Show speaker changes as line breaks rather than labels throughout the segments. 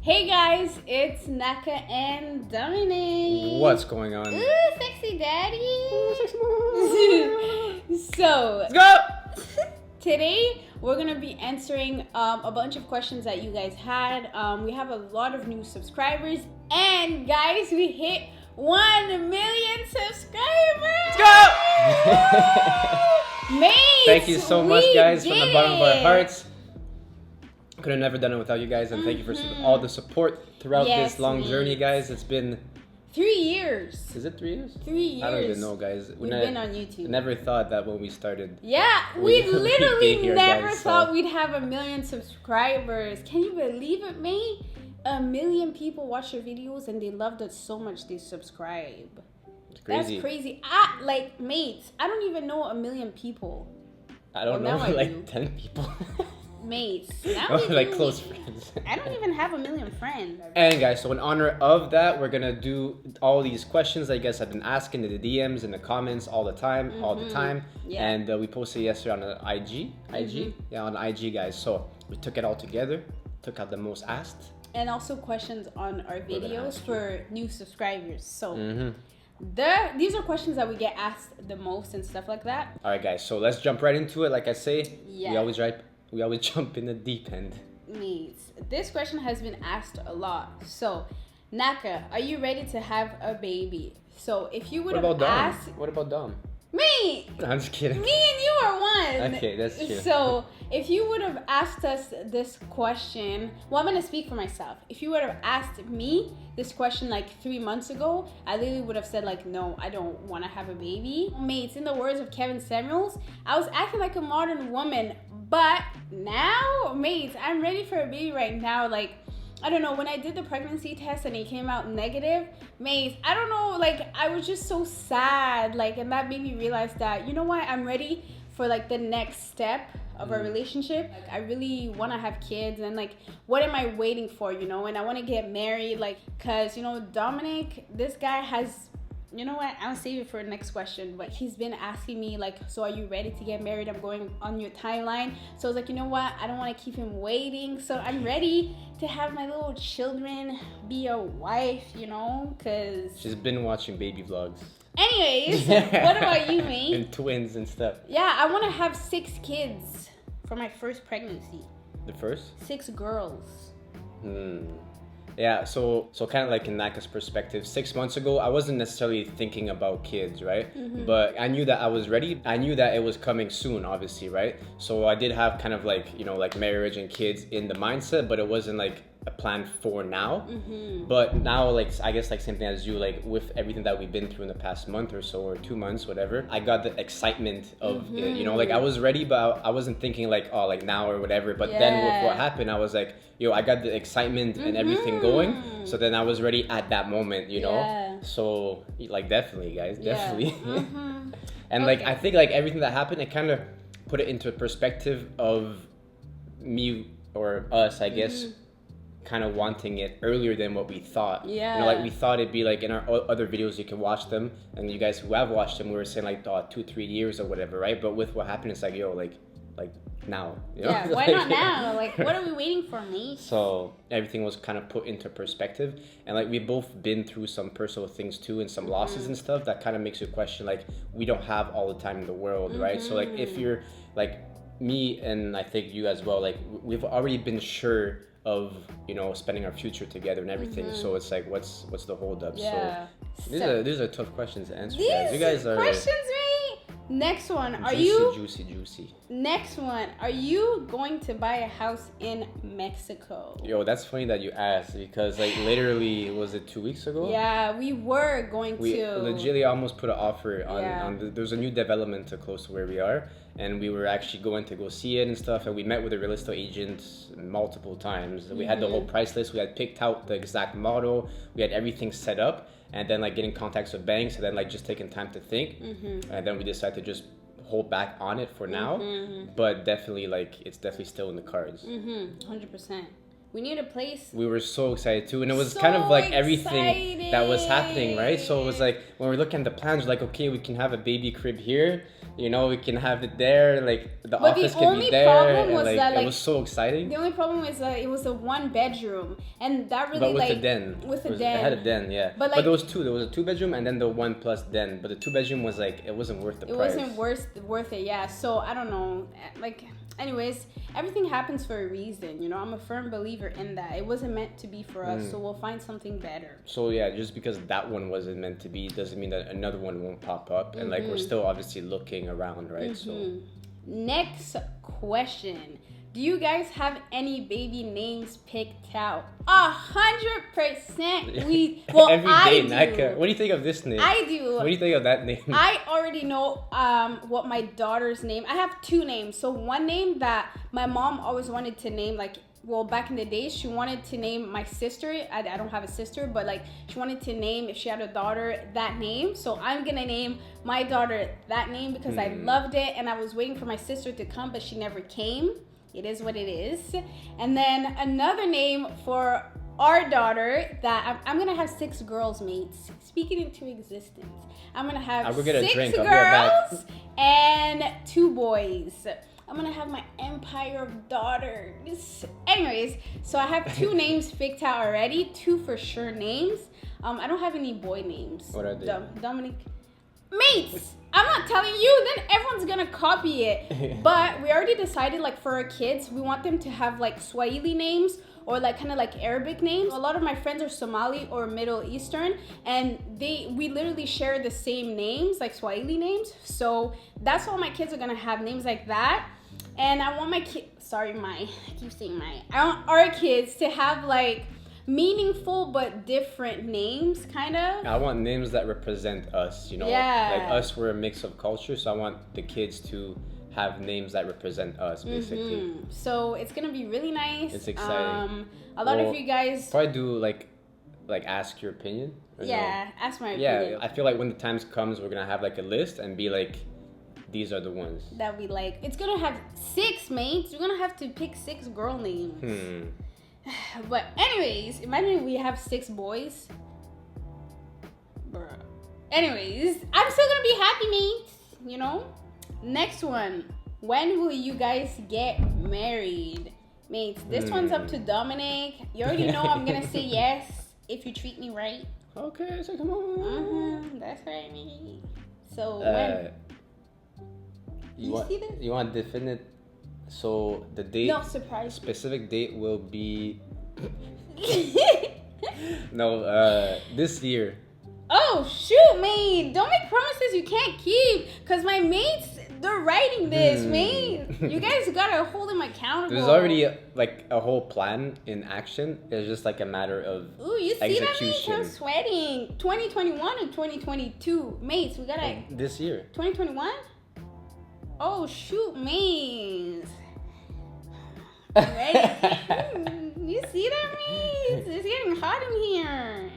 Hey guys, it's Naka and Dominic.
What's going on?
Ooh, sexy daddy.
Ooh, sexy mom.
So,
Let's go!
today we're going to be answering a bunch of questions that you guys had. We have a lot of new subscribers. And guys, we hit 1 million subscribers.
Let's go!
Mates,
Thank you so much, guys, from the bottom of our
did.
hearts. Could have never done it without you guys, and thank you for all the support throughout
Yes,
this long journey,
mates.
guys. It's been
3 years.
Is it 3 years?
3 years.
I don't even know, guys.
We've been on YouTube.
Never thought that when we started.
Yeah, we
We'd
literally
be here,
never
guys,
thought
so-
we'd have 1 million subscribers. Can you believe it, mate? 1 million people watch our videos and they loved us so much they subscribe.
It's crazy.
That's crazy. Mates, I don't even know 1 million people.
I don't
Well,
know,
now I
like
do.
10 people.
Mates, now
Oh,
we
like
do.
close friends.
I don't even have 1 million friends.
And guys, so in honor of that, we're gonna do all these questions that you guys have been asking in the DMs, in the comments all the time,
Yeah.
And we posted yesterday on the IG, yeah, on IG, guys. So we took it all together, took out the most asked.
And also questions on our
gonna
videos
ask
for new subscribers. So
Mm-hmm.
these are questions that we get asked the most and stuff like that.
All right, guys. So let's jump right into it. Like I say,
Yeah.
we always jump in the deep end.
Needs. This question has been asked a lot. So, Naka, are you ready to have a baby? So, if you would
What
have
about Dom?
asked
What about Dom?
me,
I'm just kidding.
me and you are one.
Okay, that's true.
So, if you would have asked us this question, well, I'm gonna speak for myself. If you would have asked me this question like 3 months ago, I literally would have said like, no, I don't want to have a baby. Mates, in the words of Kevin Samuels, I was acting like a modern woman, but now, mates, I'm ready for a baby right now. Like, I don't know, when I did the pregnancy test and it came out negative, mates, I don't know, like, I was just so sad, like, and that made me realize that, you know what, I'm ready for, like, the next step of our relationship. Like, I really want to have kids, and, like, what am I waiting for, you know, and I want to get married, like, because, you know, Dominic, this guy has... You know what? I'll save it for the next question. But he's been asking me, like, so are you ready to get married? I'm going on your timeline. So I was like, you know what? I don't want to keep him waiting. So I'm ready to have my little children, be a wife, you know? Because...
She's been watching baby vlogs.
Anyways, what about you, mate?
And twins and stuff.
Yeah, I want to have 6 kids for my first pregnancy.
The first?
6 girls.
Yeah, so kind of like in Naka's perspective, 6 months ago, I wasn't necessarily thinking about kids, right? But I knew that I was ready. I knew that it was coming soon, obviously, right? So I did have kind of like, you know, like marriage and kids in the mindset, but it wasn't like a plan for now. But now, like, I guess like same thing as you, like with everything that we've been through in the past month or so, or 2 months, whatever, I got the excitement of it, you know, like I was ready, but I wasn't thinking like, oh, like now or whatever. But then with what happened, I was like, yo, I got the excitement and everything going. So then I was ready at that moment, you know?
Yeah.
So like definitely, guys,
Yeah.
definitely. And like, I think like everything that happened, it kind of put it into a perspective of me or us, I guess, kind of wanting it earlier than what we thought.
Yeah.
You know, like we thought it'd be like in our other videos, you can watch them, and you guys who have watched them, we were saying like 2-3 years or whatever, right? But with what happened, it's like, yo, like now, you know?
Yeah, why not now? Like, what are we waiting for, mate?
So everything was kind of put into perspective, and like we've both been through some personal things too, and some losses and stuff that kind of makes you question, like, we don't have all the time in the world, right? So like if you're like me, and I think you as well, like we've already been sure of, you know, spending our future together and everything. So it's like, what's the hold up?
Yeah.
So these are tough questions to answer,
These
guys. You guys are
questions, mate. Next one,
juicy.
Next one, are you going to buy a house in Mexico?
Yo, that's funny that you asked, because like literally, was it 2 weeks ago?
Yeah, we were going
We
to.
legitimately almost put an offer on,
Yeah.
There's a new development close to where we are, and we were actually going to go see it and stuff, and we met with a real estate agent multiple times. We had the whole price list, we had picked out the exact model, we had everything set up, and then like getting contacts with banks, and then like just taking time to think, and then we decided to just hold back on it for now. But definitely, like, it's definitely still in the cards.
100%. We need a place.
We were so excited too, and it was
So
kind of like everything that was happening, right? So it was
excited.
like when we're looking at the plans, we're like, okay, we can have a baby crib here, we can have it there. Like the
But the
office can
only
be there.
problem
And,
was
like,
that,
it
like,
was so exciting.
The only problem was that it was a 1 bedroom, and that really
But with
like
the den.
with the
It
den.
had a den, yeah.
But,
But
like,
there was two. There was a 2-bedroom and then the 1+ den. But the 2-bedroom was like it wasn't worth the
It
price.
wasn't worth it. Yeah. So I don't know. Like, anyways, everything happens for a reason. I'm a firm believer in that. It wasn't meant to be for us, so we'll find something better.
So yeah, just because that one wasn't meant to be doesn't mean that another one won't pop up. And like we're still obviously looking around, right? So
Next question. Do you guys have any baby names picked out? 100%.
every day, Naka. What do you think of this name?
I do.
What do you think of that name?
I already know what my daughter's name. I have 2 names. So one name that my mom always wanted to name, like, well, back in the days, she wanted to name my sister. I don't have a sister, but like she wanted to name, if she had a daughter, that name. So I'm gonna name my daughter that name because I loved it, and I was waiting for my sister to come, but she never came. It is what it is. And then another name for our daughter that I'm gonna have 6 girls, mates. Speak it into existence. I'm gonna have
We'll get a
6
drink. I'll be right
girls and 2 boys. I'm gonna have my empire of daughters. Anyways, so I have 2 names picked out already. 2 for sure names. I don't have any boy names.
What are they?
Dominic. Mates! I'm not telling you, then everyone's gonna copy it. But we already decided, like, for our kids, we want them to have like Swahili names or like kind of like Arabic names. A lot of my friends are Somali or Middle Eastern, and we literally share the same names, like Swahili names. So that's all my kids are gonna have, names like that. And I want I want our kids to have like meaningful but different names, kind of.
I want names that represent us,
Yeah.
Like us, we're a mix of cultures, so I want the kids to have names that represent us, basically.
So it's gonna be really nice.
It's exciting.
A lot of you guys
probably do like ask your opinion.
Ask my opinion.
Yeah, I feel like when the times comes, we're gonna have like a list and be like, these are the ones
that we like. It's gonna have 6 mates. We're gonna have to pick 6 girl names. But anyways, imagine we have 6 boys. Bruh. Anyways, I'm still gonna be happy, mates. Next one. When will you guys get married? Mates, this one's up to Dominic. You already know I'm gonna say yes if you treat me right.
Okay, so come on.
That's right, mate. So when?
You want definite? So the date?
No, surprise.
Specific date will be. This year.
Oh shoot, mate! Don't make promises you can't keep. Cause my mates, they're writing this, mate. You guys gotta hold them accountable.
There's already a whole plan in action. It's just like a matter of
you see
execution.
That, mate? I'm sweating. 2021 or 2022, mates. We gotta.
This year.
2021. Oh shoot, mates. Ready? You see that, mates? It's getting hot in here.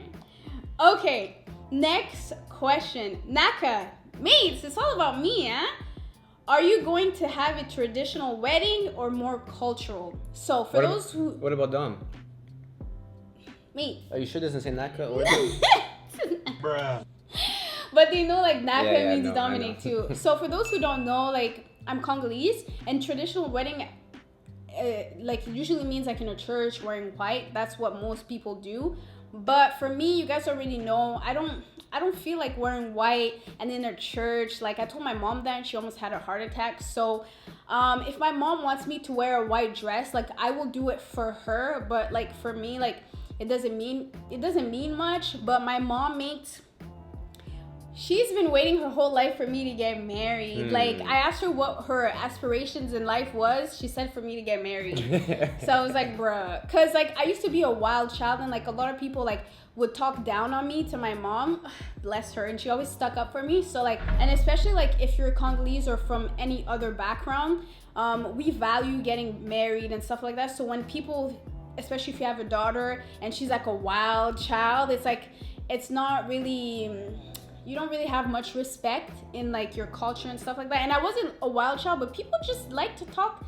Okay. Next question. Naka, mates, it's all about me, huh? Are you going to have a traditional wedding or more cultural? So for those who...
What about Dom?
Me.
Are you sure it doesn't say Naka? Or...
Bruh.
But they know like Naka means
no,
Dominic too. So for those who don't know, like I'm Congolese, and traditional wedding like usually means like in a church wearing white. That's what most people do. But for me, you guys already know, I don't feel like wearing white and in a church. Like I told my mom that and she almost had a heart attack. So if my mom wants me to wear a white dress, like I will do it for her. But like for me, like it doesn't mean much. But my mom she's been waiting her whole life for me to get married. Like I asked her what her aspirations in life was. She said for me to get married. So I was like, bruh. Cause like I used to be a wild child, and like a lot of people like would talk down on me to my mom, bless her, and she always stuck up for me. So like, and especially like if you're Congolese or from any other background, we value getting married and stuff like that. So when people, especially if you have a daughter and she's like a wild child, it's like it's not really, you don't really have much respect in like your culture and stuff like that. And I wasn't a wild child, but people just like to talk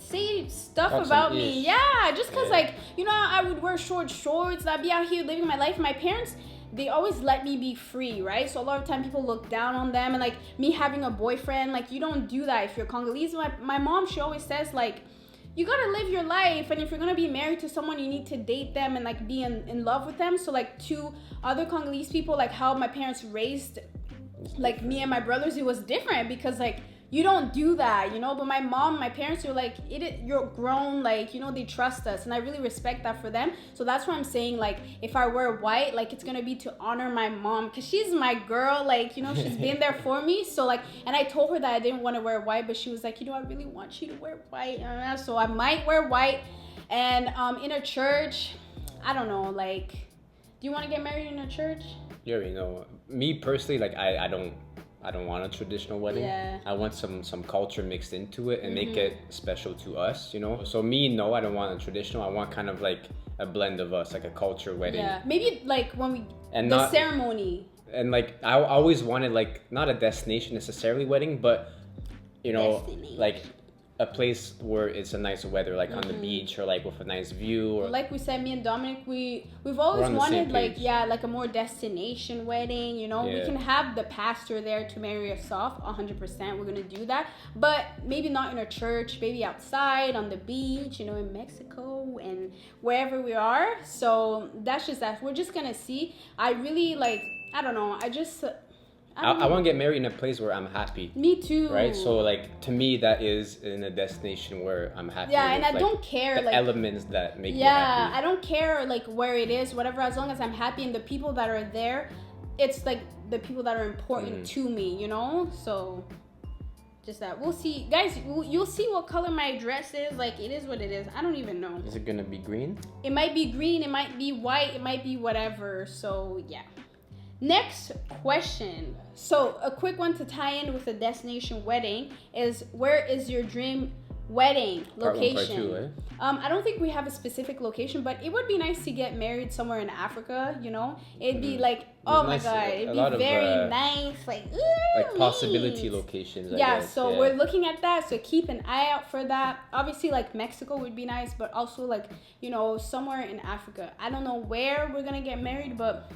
say stuff
Talk
about
some
me.
ish.
Yeah, just because,
Yeah.
like, you know, I would wear short shorts. I'd be out here living my life. My parents, they always let me be free, right? So a lot of time people look down on them. And, like, me having a boyfriend, like, you don't do that if you're Congolese. My mom, she always says, like, you gotta live your life, and if you're gonna be married to someone, you need to date them and like be in love with them. So like to other Congolese people, like how my parents raised like me and my brothers, it was different because like you don't do that, you know. But my mom, my parents were like, you're grown, like, you know, they trust us, and I really respect that for them. So that's why I'm saying, like, if I wear white, like, it's gonna be to honor my mom because she's my girl, like, you know, she's been there for me. So like, and I told her that I didn't want to wear white, but she was like, you know, I really want you to wear white. So I might wear white. And in a church, I don't know, like, do you want to get married in a church?
You already know. Me personally, like I don't want a traditional wedding.
Yeah.
I want some culture mixed into it and make it special to us, you know? So me, no, I don't want a traditional. I want kind of like a blend of us, like a culture wedding.
Yeah, maybe like when we,
And
the
not-
ceremony.
And like, I always wanted like, not a destination necessarily wedding, but, you know,
Destination.
like a place where it's a nice weather, like on the beach or like with a nice view. Or
Like we said, me and Dominic, we've always
on the
wanted
same
like,
page.
yeah, like a more destination wedding, you know. We
Yeah.
can have the pastor there to marry us off 100%. We're gonna do that, but maybe not in a church, maybe outside on the beach, you know, in Mexico and wherever we are. So that's just that. We're just gonna see. I really like, I don't know, I
I want to get married in a place where I'm happy.
Me too.
Right, so like to me that is in a destination where I'm happy.
Yeah, and
with,
I
like,
don't care
the
like
elements that make me
yeah,
happy.
I don't care like where it is, whatever, as long as I'm happy and the people that are there, it's like the people that are important to me, you know. So just that. We'll see, guys. You'll see what color my dress is. Like, it is what it is. I don't even know.
Is it gonna be green?
It might be green, it might be white, it might be whatever. So yeah. Next question. So a quick one to tie in with the destination wedding is, where is your dream wedding
Part one,
location?
part two, eh?
I don't think we have a specific location, but it would be nice to get married somewhere in Africa, you know. It'd be like, oh my
nice,
god,
a
it'd
lot
be
of,
very nice, like
Like possibility
neat.
locations. I
Yeah,
guess.
so we're looking at that, so keep an eye out for that. Obviously, like Mexico would be nice, but also like, you know, somewhere in Africa. I don't know where we're gonna get married, but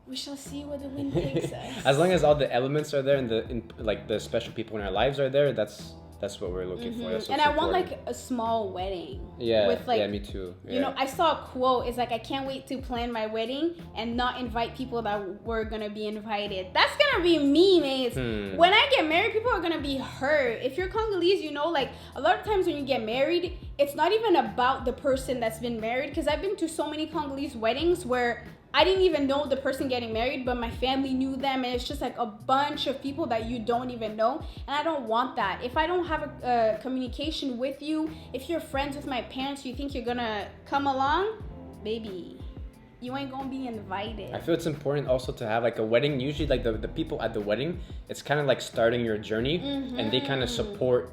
we shall see where the wind takes us.
As long as all the elements are there and like the special people in our lives are there, that's what we're looking for. That's
And
what's
I want
important.
like a small wedding.
Yeah,
with like,
yeah, me too.
You know, I saw a quote. It's like, I can't wait to plan my wedding and not invite people that were gonna be invited. That's gonna be me, mates. When I get married, people are gonna be hurt. If you're Congolese, you know, like a lot of times when you get married, it's not even about the person that's been married. Because I've been to so many Congolese weddings where I didn't even know the person getting married, but my family knew them, and it's just like a bunch of people that you don't even know, and I don't want that. If I don't have a communication with you, if you're friends with my parents, you think you're gonna come along, baby, you ain't gonna be invited.
I feel it's important also to have like a wedding. Usually like the people at the wedding, it's kind of like starting your journey, and they kind of support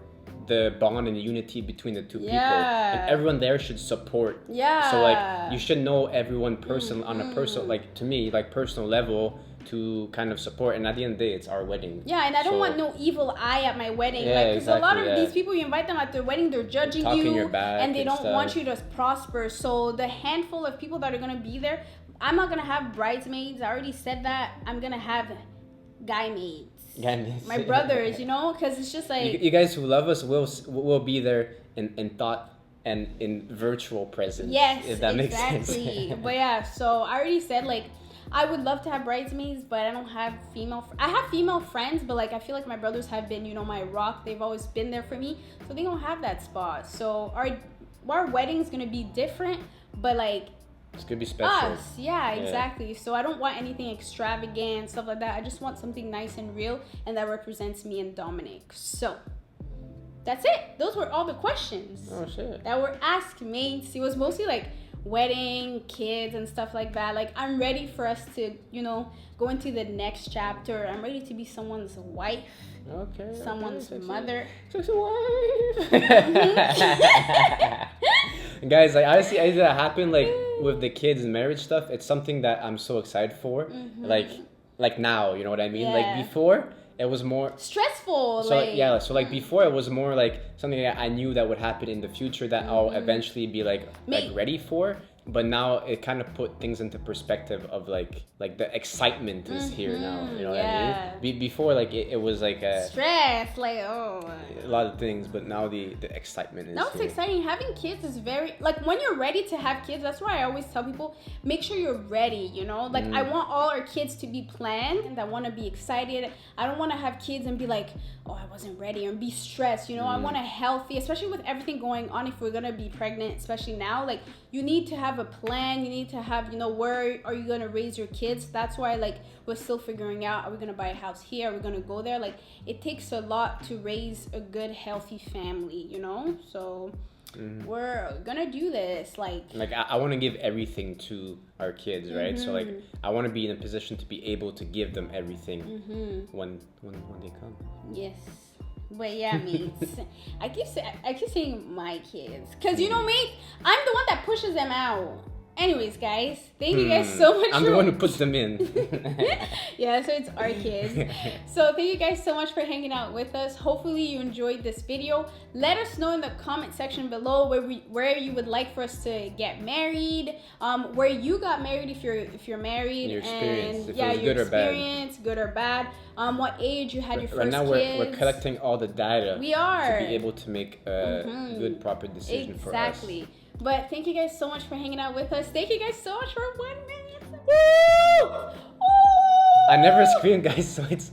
the bond and the unity between the two people, and everyone there should support. So like you should know everyone on a personal, like to me, like personal level to kind of support. And at the end of the day, it's our wedding.
Yeah, and I don't want no evil eye at my wedding.
Yeah,
like, because a lot of
exactly,
these people, you invite them at their wedding, they're judging
Talking
you,
your back
and they
and
don't
stuff.
want you to prosper. So the handful of people that are gonna be there, I'm not gonna have bridesmaids. I already said that. I'm gonna have guy maids. My brothers, you know, because it's just like
you guys who love us will be there in thought and in virtual presence.
Yes,
if that makes sense.
exactly. But yeah, so I already said like I would love to have bridesmaids, but I don't have female. I have female friends, but like I feel like my brothers have been, you know, my rock. They've always been there for me, so they don't have that spot. So our wedding's gonna be different, but like
It's gonna be special.
us, yeah, exactly. So I don't want anything extravagant, stuff like that. I just want something nice and real, and that represents me and Dominic. So that's it. Those were all the questions
Oh shit.
that were asked me. It was mostly like wedding, kids, and stuff like that. Like, I'm ready for us to, you know, go into the next chapter. I'm ready to be someone's wife,
Okay.
someone's mother.
Sexy wife. Guys, like honestly, I that happen like with the kids and marriage stuff. It's something that I'm so excited for. Like now, you know what I mean?
Yeah.
Like before, it was more
stressful.
so so like before it was more like something that I knew that would happen in the future that I'll eventually be like ready for. But now it kind of put things into perspective of like the excitement is here now. You know what I mean? Before like it was like a
stress, like
a lot of things, but now the excitement is.
Now it's exciting. Having kids is very like when you're ready to have kids. That's why I always tell people, make sure you're ready. You know, like I want all our kids to be planned, and I want to be excited. I don't want to have kids and be like, oh, I wasn't ready, and be stressed. You know, I want a healthy, especially with everything going on. If we're gonna be pregnant, especially now, like you need to have a plan. You need to have, you know, where are you gonna raise your kids? That's why like we're still figuring out, are we gonna buy a house here? Are we gonna go there? Like it takes a lot to raise a good, healthy family, you know? So we're gonna do this. Like
I want to give everything to our kids, right? So like I want to be in a position to be able to give them everything when they come.
Yes. But yeah, mates. I keep saying my kids, cause you know, mate, I'm the one that pushes them out. Anyways, guys, thank you guys so much.
I'm the one who puts them in.
Yeah, so it's our kids. So thank you guys so much for hanging out with us. Hopefully you enjoyed this video. Let us know in the comment section below where you would like for us to get married, where you got married if you're married,
your experience,
and
if
yeah,
it was
your
good or bad.
experience, good or bad. What age you had your first
right now
kids.
we're collecting all the data.
We are
to be able to make a good, proper decision for us.
Exactly. But thank you guys so much for hanging out with us. Thank you guys so much for 1 million.
Woo! I never scream, guys, so it's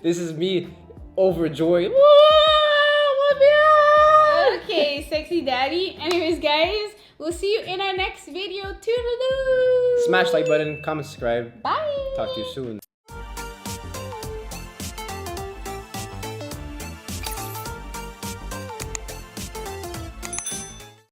this is me overjoyed.
Okay, sexy daddy. Anyways, guys, we'll see you in our next video. Toodaloo!
Smash like button, comment, subscribe.
Bye.
Talk to you soon.